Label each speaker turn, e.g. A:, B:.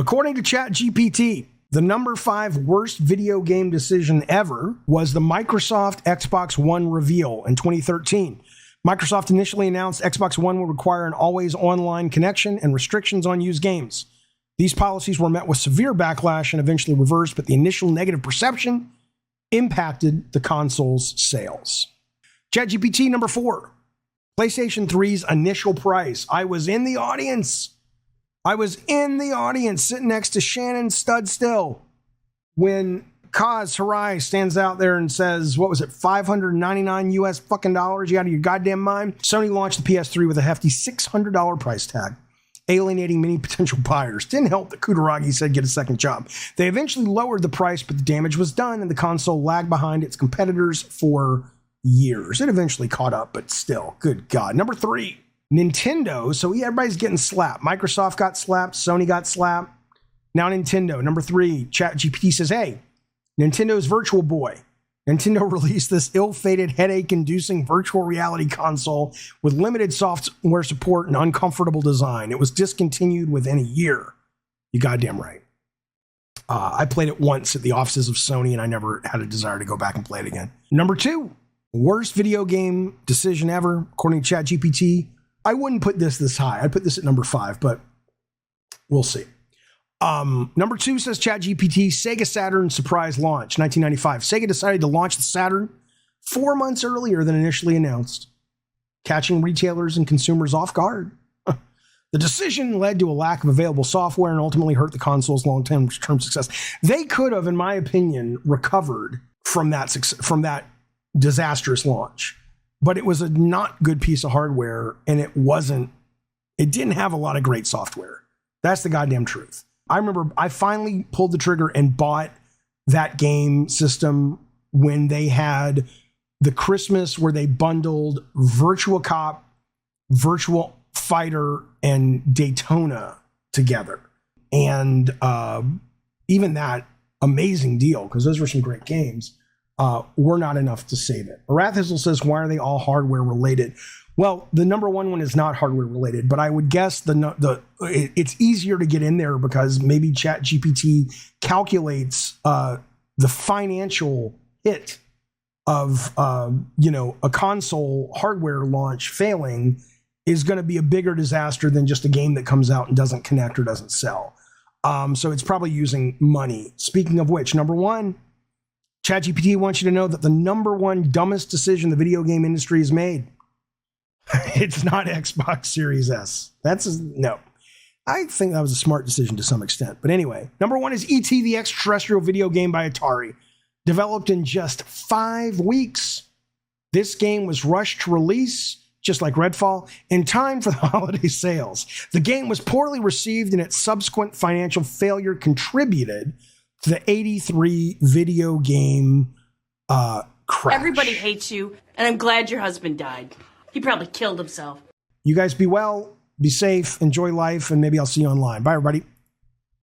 A: According to ChatGPT, the number 5 worst video game decision ever was the Microsoft Xbox One reveal in 2013. Microsoft initially announced Xbox One would require an always online connection and restrictions on used games. These policies were met with severe backlash and eventually reversed, but the initial negative perception impacted the console's sales. ChatGPT number 4, PlayStation 3's initial price. I was in the audience sitting next to Shannon Studstill when Kaz Hirai stands out there and says, what was it, $599 US fucking dollars? You out of your goddamn mind? Sony launched the PS3 with a hefty $600 price tag, alienating many potential buyers. Didn't help that Kutaragi said get a second job. They eventually lowered the price, but the damage was done and the console lagged behind its competitors for years. It eventually caught up, but still, good God. Number 3, Nintendo. So everybody's getting slapped. Microsoft got slapped. Sony got slapped. Now Nintendo. Number 3, ChatGPT says, hey, Nintendo's Virtual Boy. Nintendo released this ill-fated, headache-inducing virtual reality console with limited software support and uncomfortable design. It was discontinued within a year. You goddamn right. I played it once at the offices of Sony, and I never had a desire to go back and play it again. Number 2, worst video game decision ever, according to ChatGPT. I wouldn't put this high. I'd put this at number 5, but we'll see. Number 2 says ChatGPT, Sega Saturn surprise launch, 1995. Sega decided to launch the Saturn 4 months earlier than initially announced, catching retailers and consumers off guard. The decision led to a lack of available software and ultimately hurt the console's long-term success. They could have, in my opinion, recovered from that disastrous launch, but it was a not good piece of hardware, and it didn't have a lot of great software. That's the goddamn truth. I remember I finally pulled the trigger and bought that game system when they had the Christmas where they bundled Virtua Cop, Virtual Fighter, and Daytona together. And even that amazing deal, because those were some great games, were not enough to save it. Arathizel says, why are they all hardware related? Well, the number 1 is not hardware related, but I would guess it's easier to get in there because maybe ChatGPT calculates the financial hit of a console hardware launch failing is going to be a bigger disaster than just a game that comes out and doesn't connect or doesn't sell. So it's probably using money. Speaking of which, number 1, ChatGPT wants you to know that the number 1 dumbest decision the video game industry has made. It's not Xbox Series S. No. I think that was a smart decision to some extent. But anyway, number 1 is E.T. the Extraterrestrial video game by Atari. Developed in just 5 weeks. This game was rushed to release, just like Redfall, in time for the holiday sales. The game was poorly received and its subsequent financial failure contributed to the 83 video game crash.
B: Everybody hates you, and I'm glad your husband died. He probably killed himself.
A: You guys be well, be safe, enjoy life, and maybe I'll see you online. Bye, everybody.